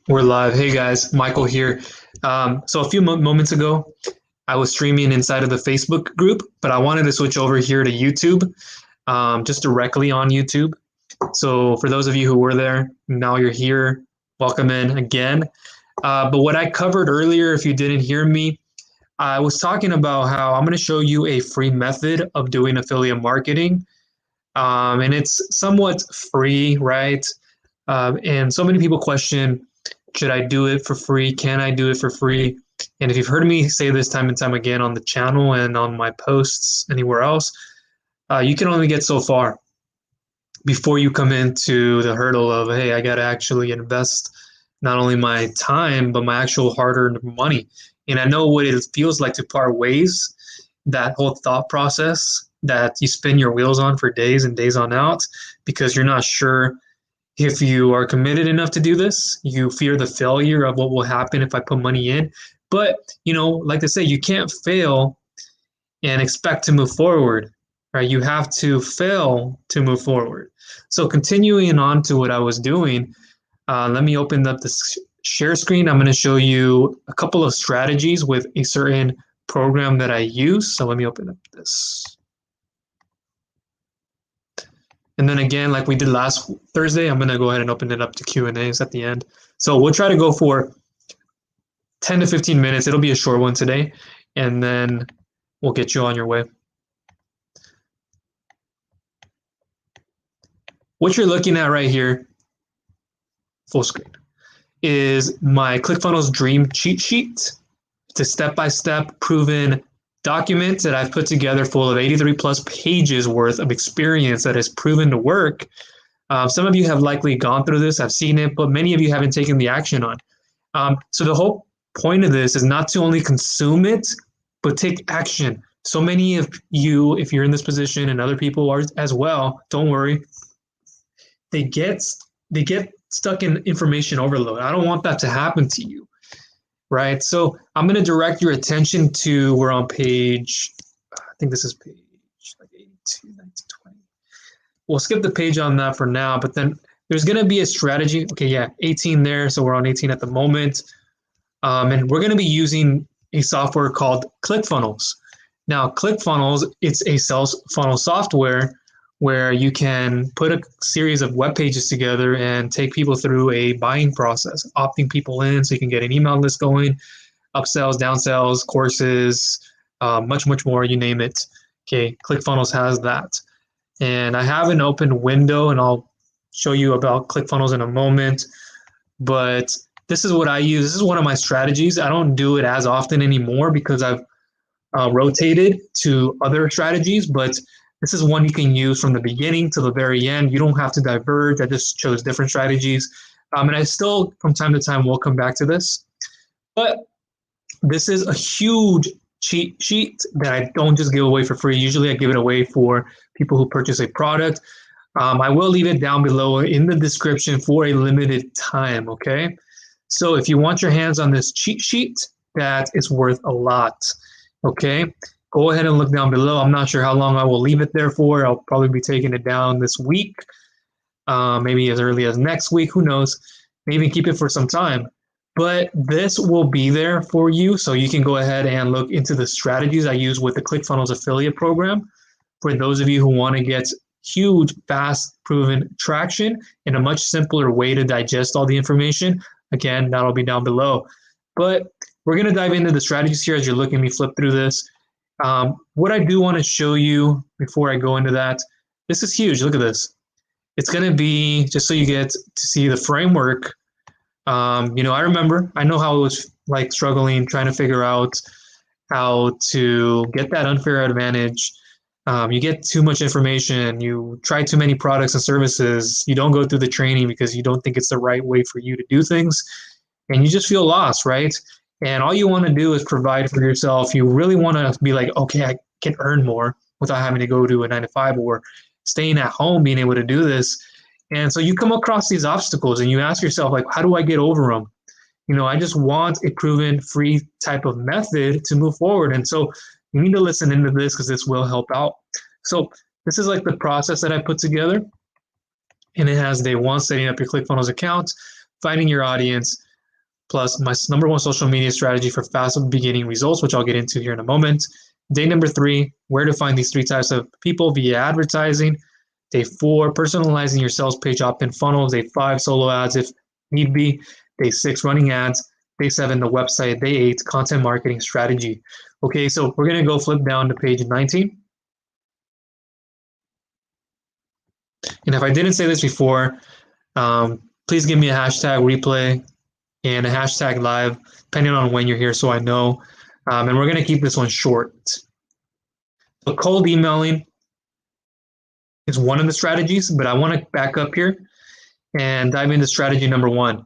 We're live. Hey guys, Michael here. So a few moments ago, I was streaming inside of the Facebook group, but I wanted to switch over here to YouTube, just directly on YouTube. So for those of you who were there, now you're here. Welcome in again. But what I covered earlier, if you didn't hear me, I was talking about how I'm going to show you a free method of doing affiliate marketing. And it's somewhat free, right? And so many people question, should I do it for free? Can I do it for free? And if you've heard me say this time and time again on the channel and on my posts anywhere else, you can only get so far before you come into the hurdle of, hey, I got to actually invest not only my time, but my actual hard earned money. And I know what it feels like to part ways, that whole thought process that you spin your wheels on for days and days on out because you're not sure if you are committed enough to do this. You fear the failure of what will happen if I put money in. But, like they say, you can't fail and expect to move forward, right? You have to fail to move forward. So continuing on to what I was doing, let me open up the share screen. I'm going to show you a couple of strategies with a certain program that I use. So let me open up this. And then again, like we did last Thursday, I'm going to go ahead and open it up to Q&As at the end. So we'll try to go for 10 to 15 minutes. It'll be a short one today, and then we'll get you on your way. What you're looking at right here, full screen, is my ClickFunnels Dream Cheat Sheet. It's a step-by-step proven document that I've put together full of 83 plus pages worth of experience that has proven to work. Some of you have likely gone through this, I've seen it, but many of you haven't taken the action on. So the whole point of this is not to only consume it, but take action. So many of you, if you're in this position and other people are as well, don't worry, they get stuck in information overload. I don't want that to happen to you. Right, so I'm going to direct your attention to, we're on page, I think this is page like 82, 19, 20. We'll skip the page on that for now, but then there's going to be a strategy. Okay, yeah, 18 there, so we're on 18 at the moment. And we're going to be using a software called ClickFunnels. Now, ClickFunnels, it's a sales funnel software where you can put a series of web pages together and take people through a buying process, opting people in so you can get an email list going, upsells, downsells, courses, much, much more, you name it. Okay, ClickFunnels has that. And I have an open window, and I'll show you about ClickFunnels in a moment. But this is what I use. This is one of my strategies. I don't do it as often anymore because I've rotated to other strategies, but this is one you can use from the beginning to the very end. You don't have to diverge. I just chose different strategies. And I still, from time to time, will come back to this. But this is a huge cheat sheet that I don't just give away for free. Usually I give it away for people who purchase a product. I will leave it down below in the description for a limited time, okay? So if you want your hands on this cheat sheet, that is worth a lot, okay? Go ahead and look down below. I'm not sure how long I will leave it there for. I'll probably be taking it down this week, maybe as early as next week. Who knows? Maybe keep it for some time. But this will be there for you, so you can go ahead and look into the strategies I use with the ClickFunnels affiliate program for those of you who want to get huge, fast, proven traction in a much simpler way to digest all the information. Again, that'll be down below. But we're going to dive into the strategies here as you're looking at me flip through this. What I do want to show you before I go into that, this is huge. Look at this. It's going to be, just so you get to see the framework. I know how it was like struggling, trying to figure out how to get that unfair advantage. You get too much information. You try too many products and services. You don't go through the training because you don't think it's the right way for you to do things. And you just feel lost, right? And all you want to do is provide for yourself. You really want to be like, okay, I can earn more without having to go to a 9-to-5 or staying at home, being able to do this. And so you come across these obstacles and you ask yourself, like, how do I get over them? I just want a proven free type of method to move forward. And so you need to listen into this because this will help out. So this is like the process that I put together. And it has day one, setting up your ClickFunnels account, finding your audience, plus my number one social media strategy for fast beginning results, which I'll get into here in a moment. Day number 3, where to find these 3 types of people via advertising. Day 4, personalizing your sales page opt-in funnels. Day 5, solo ads if need be. Day 6, running ads. Day 7, the website. Day 8, content marketing strategy. Okay, so we're going to go flip down to page 19. And if I didn't say this before, please give me a hashtag replay and a hashtag live, depending on when you're here, so I know. And we're going to keep this one short. So cold emailing is one of the strategies, but I want to back up here and dive into strategy number 1.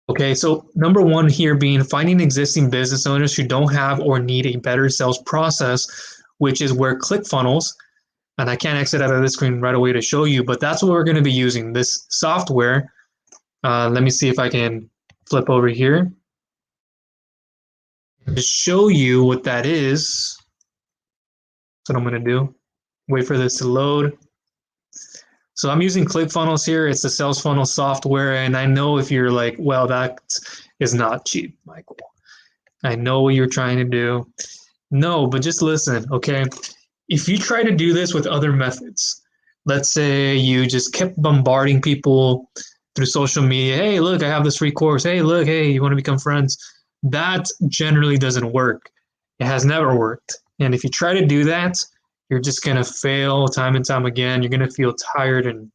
Okay, so number 1 here being finding existing business owners who don't have or need a better sales process, which is where ClickFunnels, and I can't exit out of this screen right away to show you, but that's what we're going to be using, this software. Let me see if I can flip over here to show you what that is. That's what I'm going to do. Wait for this to load. So I'm using ClickFunnels here. It's the sales funnel software. And I know if you're like, well, that is not cheap, Michael. I know what you're trying to do. No, but just listen, okay? If you try to do this with other methods, let's say you just kept bombarding people through social media. Hey, look, I have this free course. Hey, look, hey, you want to become friends? That generally doesn't work. It has never worked. And if you try to do that, you're just going to fail time and time again. You're going to feel tired and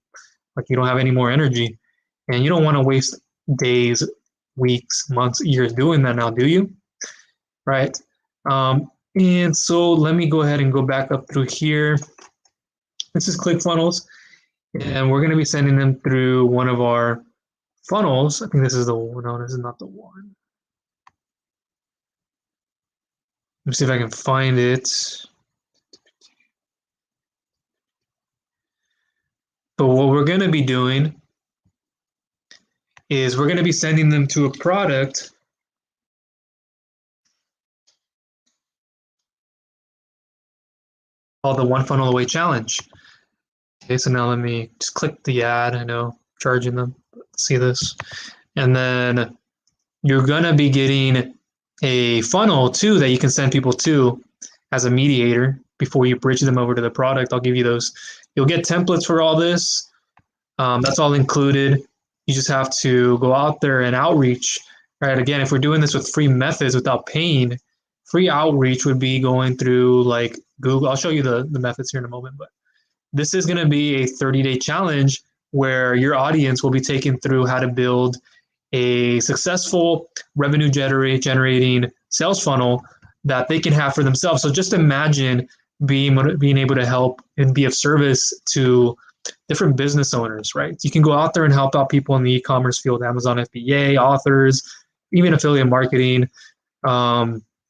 like you don't have any more energy. And you don't want to waste days, weeks, months, years doing that now, do you? Right? And so let me go ahead and go back up through here. This is ClickFunnels. And we're going to be sending them through one of our funnels. I think this is the one. No, this is not the one. Let me see if I can find it. But what we're going to be doing is we're going to be sending them to a product called the One Funnel Away Challenge. Okay, so now let me just click the ad. I know, charging them. Let's see this. And then you're going to be getting a funnel too that you can send people to as a mediator before you bridge them over to the product. I'll give you those. You'll get templates for all this. That's all included. You just have to go out there and outreach. Right? Again, if we're doing this with free methods without paying, free outreach would be going through like Google. I'll show you the methods here in a moment, but this is going to be a 30-day challenge where your audience will be taken through how to build a successful revenue generating sales funnel that they can have for themselves. So just imagine being able to help and be of service to different business owners, right? You can go out there and help out people in the e-commerce field, Amazon FBA, authors, even affiliate marketing,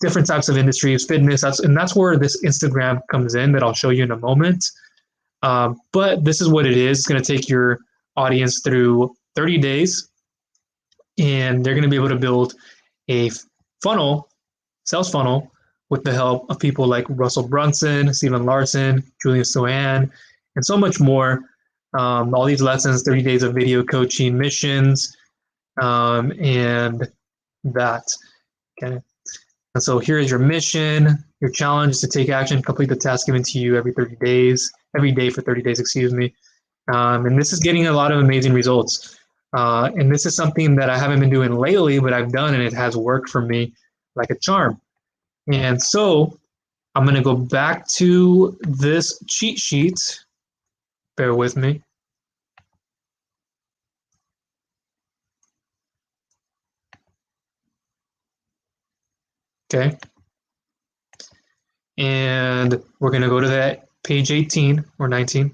different types of industries, fitness. That's where this Instagram comes in that I'll show you in a moment. But this is what it is. It's going to take your audience through 30 days, and they're going to be able to build a funnel, sales funnel, with the help of people like Russell Brunson, Stephen Larson, Julian Sohan, and so much more. All these lessons, 30 days of video coaching missions, and that. Okay. And so here is your mission. Your challenge is to take action, complete the task given to you every day for 30 days, excuse me. And this is getting a lot of amazing results. And this is something that I haven't been doing lately, but I've done, and it has worked for me like a charm. And so I'm going to go back to this cheat sheet. Bear with me. Okay. And we're going to go to that page 18 or 19.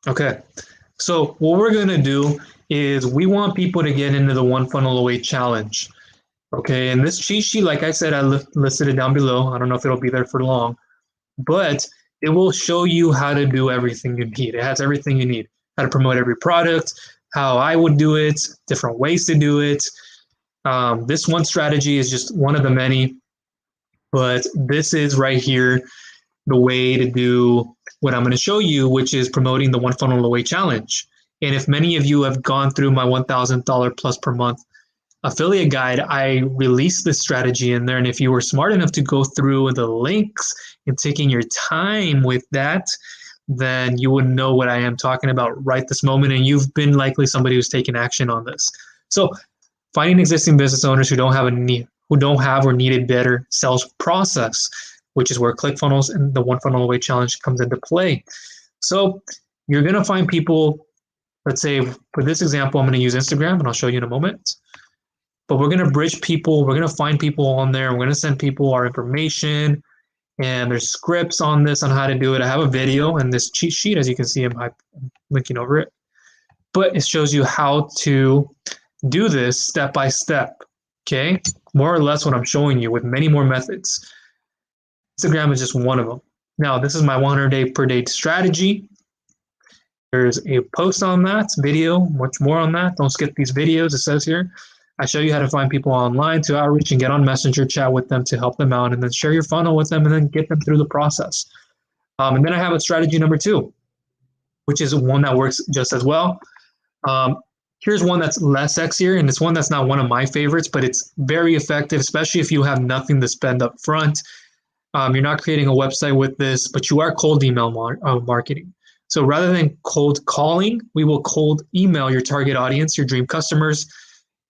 Okay, so what we're going to do is we want people to get into the One Funnel Away Challenge. Okay, and this cheat sheet, like I said, I listed it down below. I don't know if it'll be there for long, but it will show you how to do everything you need. It has everything you need. how to promote every product, how I would do it, different ways to do it. This one strategy is just one of the many, but this is right here the way to do what I'm going to show you, which is promoting the One Funnel Away Challenge. And if many of you have gone through my $1,000 plus per month affiliate guide, I released this strategy in there. And if you were smart enough to go through the links and taking your time with that, then you would know what I am talking about right this moment. And you've been likely somebody who's taken action on this. So finding existing business owners who don't have or need a better sales process, which is where ClickFunnels and the One Funnel Away Challenge comes into play. So you're going to find people, let's say for this example, I'm going to use Instagram, and I'll show you in a moment. But we're going to bridge people. We're going to find people on there. We're going to send people our information, and there's scripts on this on how to do it. I have a video and this cheat sheet, as you can see, I'm linking over it. But it shows you how to do this step by step, okay? More or less what I'm showing you with many more methods. Instagram is just one of them. Now, this is my 100 day per day strategy. There's a post on that, video, much more on that. Don't skip these videos, it says here. I show you how to find people online to outreach and get on Messenger, chat with them to help them out, and then share your funnel with them and then get them through the process. And then I have a strategy number 2, which is one that works just as well. Here's one that's less sexier, and it's one that's not one of my favorites, but it's very effective, especially if you have nothing to spend up front. You're not creating a website with this, but you are cold email marketing. So rather than cold calling, we will cold email your target audience, your dream customers.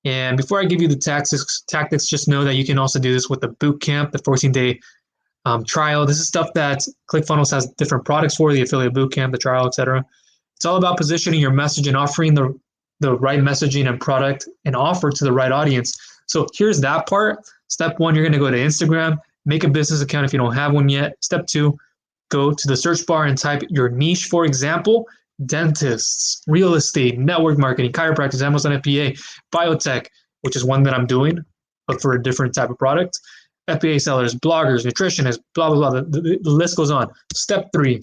And before I give you the tactics, just know that you can also do this with the boot camp, the 14-day trial. This is stuff that ClickFunnels has different products for, the affiliate boot camp, the trial, etc. It's all about positioning your message and offering the right messaging and product and offer to the right audience. So here's that part. Step 1, you're going to go to Instagram, make a business account if you don't have one yet. Step 2, go to the search bar and type your niche. For example, dentists, real estate, network marketing, chiropractors, Amazon FBA, biotech, which is one that I'm doing, but for a different type of product, FBA sellers, bloggers, nutritionists, blah, blah, blah. The list goes on. Step 3,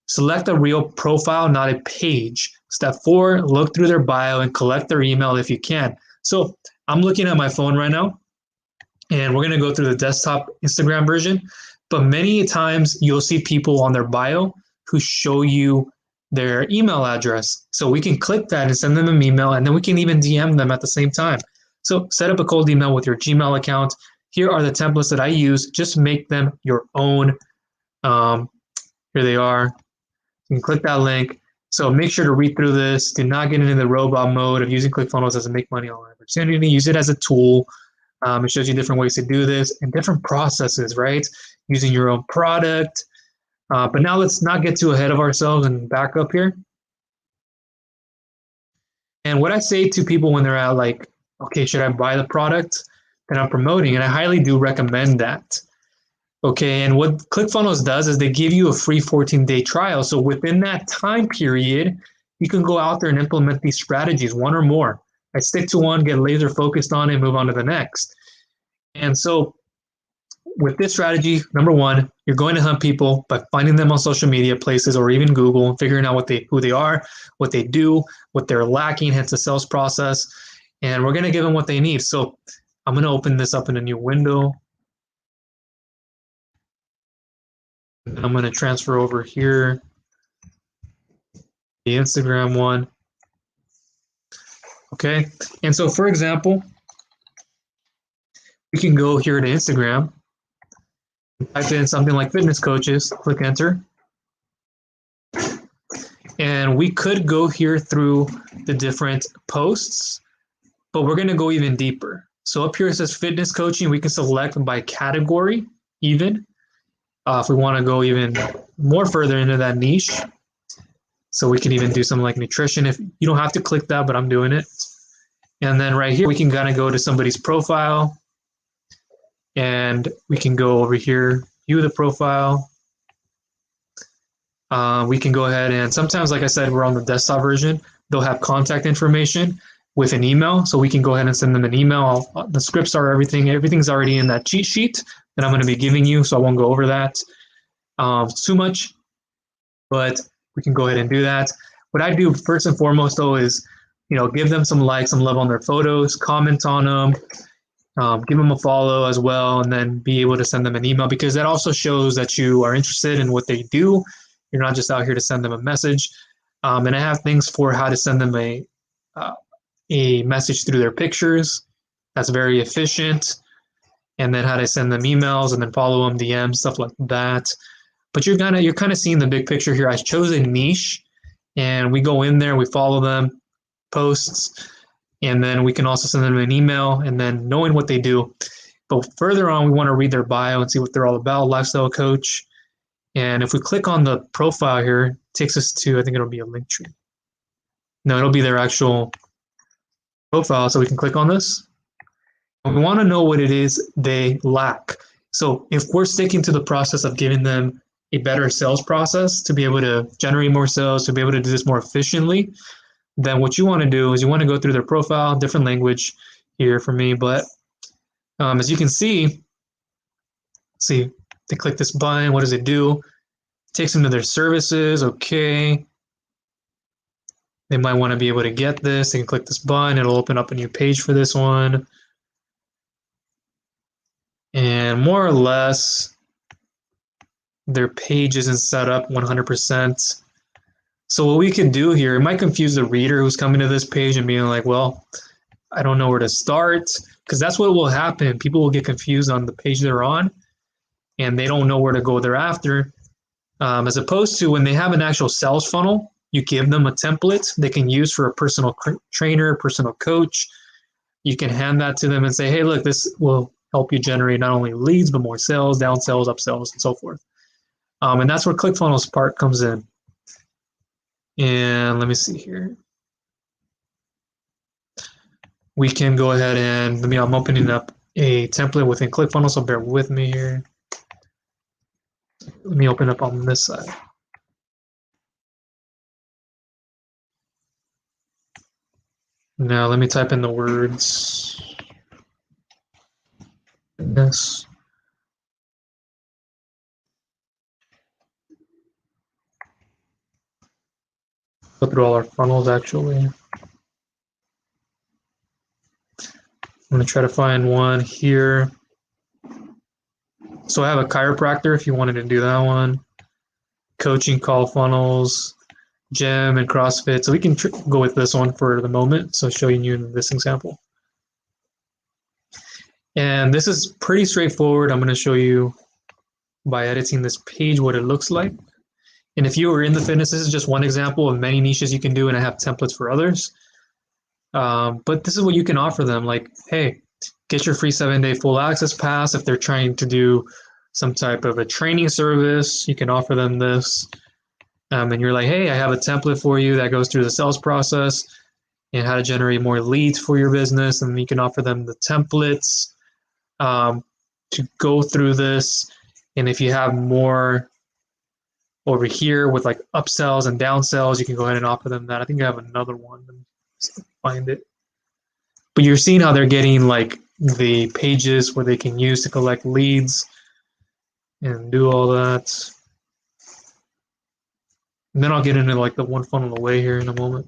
select a real profile, not a page. Step 4, look through their bio and collect their email if you can. So I'm looking at my phone right now, and we're going to go through the desktop Instagram version. But many times you'll see people on their bio who show you their email address. So we can click that and send them an email, and then we can even DM them at the same time. So set up a cold email with your Gmail account. Here are the templates that I use. Just make them your own. Here they are. You can click that link. So make sure to read through this. Do not get into the robot mode of using ClickFunnels as a make money online opportunity. Use it as a tool. It shows you different ways to do this and different processes, right? Using your own product. But now let's not get too ahead of ourselves and back up here. And what I say to people when they're at like, okay, should I buy the product that I'm promoting? And I highly do recommend that. Okay, and what ClickFunnels does is they give you a free 14-day trial. So within that time period, you can go out there and implement these strategies, one or more. I stick to one, get laser focused on it, move on to the next. And so with this strategy, number 1, you're going to hunt people by finding them on social media places or even Google and figuring out who they are, what they do, what they're lacking, hence the sales process. And we're going to give them what they need. So I'm going to open this up in a new window. I'm going to transfer over here the Instagram one. Okay, and so for example, we can go here to Instagram, type in something like fitness coaches, click enter. And we could go here through the different posts, but we're going to go even deeper. So up here it says fitness coaching. We can select by category even. If we want to go even more further into that niche. So we can even do something like nutrition. If you don't have to click that, but I'm doing it. And then right here, we can kind of go to somebody's profile. And we can go over here, view the profile. We can go ahead and sometimes, like I said, we're on the desktop version. They'll have contact information with an email. So we can go ahead and send them an email. The scripts are everything's already in that cheat sheet that I'm going to be giving you. So I won't go over that too much, but we can go ahead and do that. What I do first and foremost though is, give them some likes, some love on their photos, comment on them, give them a follow as well, and then be able to send them an email, because that also shows that you are interested in what they do. You're not just out here to send them a message. And I have things for how to send them a message through their pictures. That's very efficient. And then how to send them emails and then follow them, DM, stuff like that. But you're kind of seeing the big picture here. I chose a niche, and we go in there, we follow them, posts, and then we can also send them an email, and then knowing what they do. But further on, we want to read their bio and see what they're all about. Lifestyle coach. And if we click on the profile here, it takes us to, I think it'll be a link tree. No, it'll be their actual profile. So we can click on this. And we want to know what it is they lack. So if we're sticking to the process of giving them a better sales process to be able to generate more sales, to be able to do this more efficiently, then what you want to do is you want to go through their profile, different language here for me. But as you can see, they click this button. What does it do? It takes them to their services. Okay. They might want to be able to get this. They can click this button. It'll open up a new page for this one. And more or less, their page isn't set up 100%. So what we can do here, it might confuse the reader who's coming to this page and being like, well, I don't know where to start, because that's what will happen. People will get confused on the page they're on, and they don't know where to go thereafter. As opposed to when they have an actual sales funnel, you give them a template they can use for a personal trainer, personal coach. You can hand that to them and say, hey, look, this will help you generate not only leads, but more sales, down sales, up sales, and so forth. And that's where ClickFunnels part comes in. And let me see here. We can go ahead and, I'm opening up a template within ClickFunnels, so bear with me here. Let me open up on this side. Now let me type in the words. Yes. Go through all our funnels actually. I'm going to try to find one here. So I have a chiropractor if you wanted to do that one. Coaching call funnels, gym and CrossFit. So we can go with this one for the moment. So showing you in this example. And this is pretty straightforward. I'm going to show you by editing this page what it looks like. And if you were in the fitness, this is just one example of many niches you can do, and I have templates for others. But this is what you can offer them. Like, hey, get your free 7-day full access pass. If they're trying to do some type of a training service, you can offer them this. And you're like, hey, I have a template for you that goes through the sales process and how to generate more leads for your business. And you can offer them the templates to go through this. And if you have more over here with like upsells and downsells, you can go ahead and offer them that. I think I have another one. Let me find it. But you're seeing how they're getting like the pages where they can use to collect leads and do all that. And then I'll get into like the one funnel away here in a moment.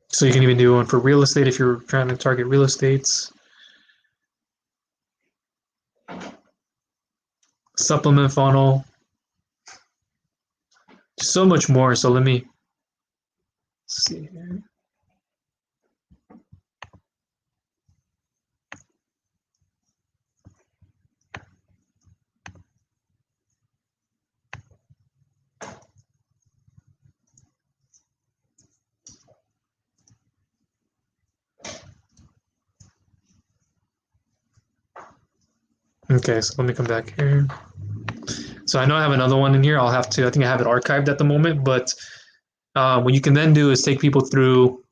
So you can even do one for real estate if you're trying to target real estates. Supplement funnel. So much more. So let me see here. Okay, so let me come back here. So I know I have another one in here. I think I have it archived at the moment, but what you can then do is take people through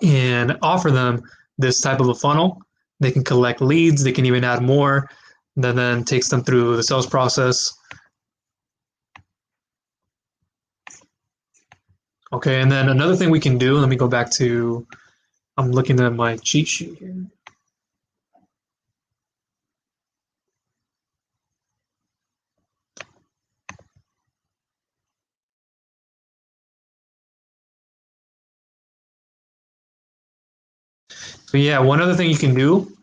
and offer them this type of a funnel. They can collect leads. They can even add more. That then takes them through the sales process. Okay, and then another thing we can do, let me go back to, I'm looking at my cheat sheet here. So yeah, one other thing you can do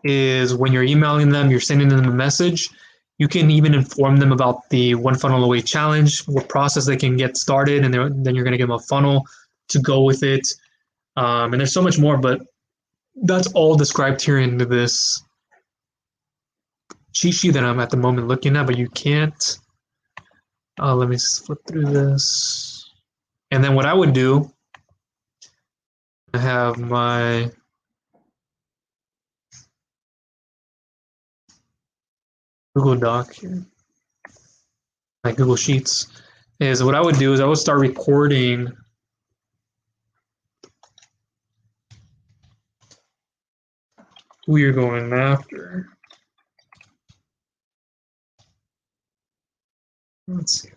is when you're emailing them, you're sending them a message, you can even inform them about the One Funnel Away challenge, what process they can get started, and then you're going to give them a funnel to go with it. And there's so much more, but that's all described here in this cheat sheet that I'm at the moment looking at, but you can't. Let me flip through this. And then what I would do, I have my Google Doc here, my Google Sheets, is what I would do is I would start recording who you're going after. Let's see.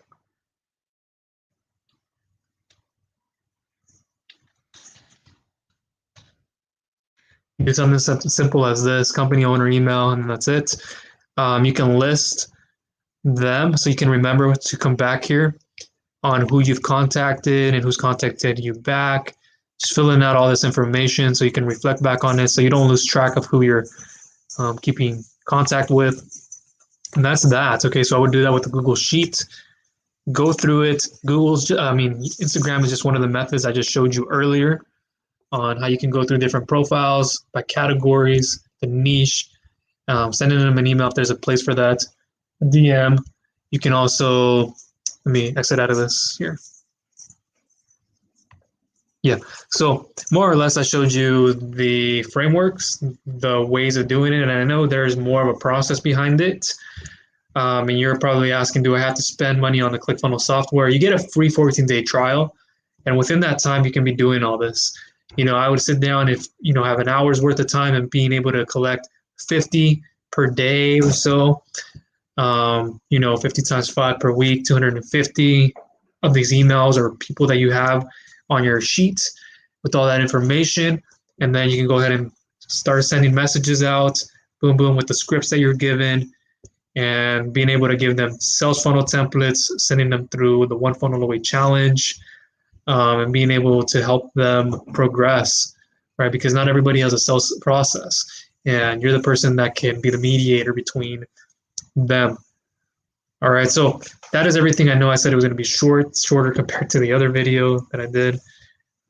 Do something simple as this: company owner email, and that's it. You can list them so you can remember to come back here on who you've contacted and who's contacted you back. Just filling out all this information so you can reflect back on it so you don't lose track of who you're keeping contact with. And that's that. Okay, so I would do that with the Google Sheet. Go through it. Instagram is just one of the methods I just showed you earlier on how you can go through different profiles by categories, the niche, sending them an email if there's a place for that, DM. You can also, let me exit out of this here. Yeah, so more or less I showed you the frameworks, the ways of doing it, and I know there's more of a process behind it. And you're probably asking, do I have to spend money on the ClickFunnels software? You get a free 14-day trial, and within that time, you can be doing all this. I would sit down if have an hour's worth of time and being able to collect 50 per day or so. 50 times 5 per week, 250 of these emails or people that you have on your sheet with all that information. And then you can go ahead and start sending messages out, boom, boom, with the scripts that you're given, and being able to give them sales funnel templates, sending them through the One Funnel Away challenge, and being able to help them progress, right? Because not everybody has a sales process, and you're the person that can be the mediator between them. All right, so that is everything. I know I said it was going to be shorter compared to the other video that I did,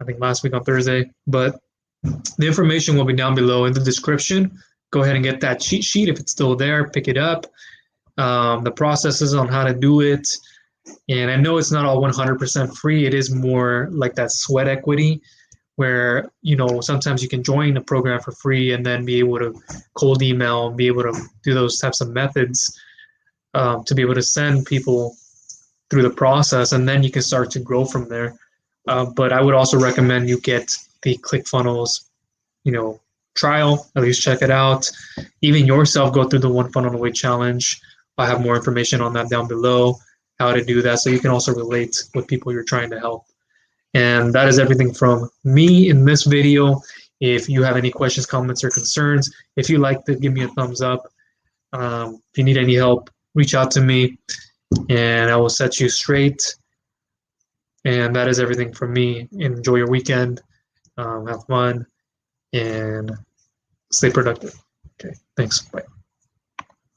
I think last week on Thursday, but the information will be down below in the description. Go ahead and get that cheat sheet if it's still there, pick it up. The processes on how to do it. And I know it's not all 100% free. It is more like that sweat equity where, sometimes you can join a program for free and then be able to cold email and be able to do those types of methods to be able to send people through the process. And then you can start to grow from there. But I would also recommend you get the ClickFunnels, trial, at least check it out. Even yourself go through the One Funnel Away challenge. I have more information on that down below, how to do that, so you can also relate with people you're trying to help. And that is everything from me in this video. If you have any questions, comments, or concerns, if you like to give me a thumbs up. If you need any help, reach out to me and I will set you straight. And that is everything from me. Enjoy your weekend, have fun, and stay productive. Okay, thanks. Bye.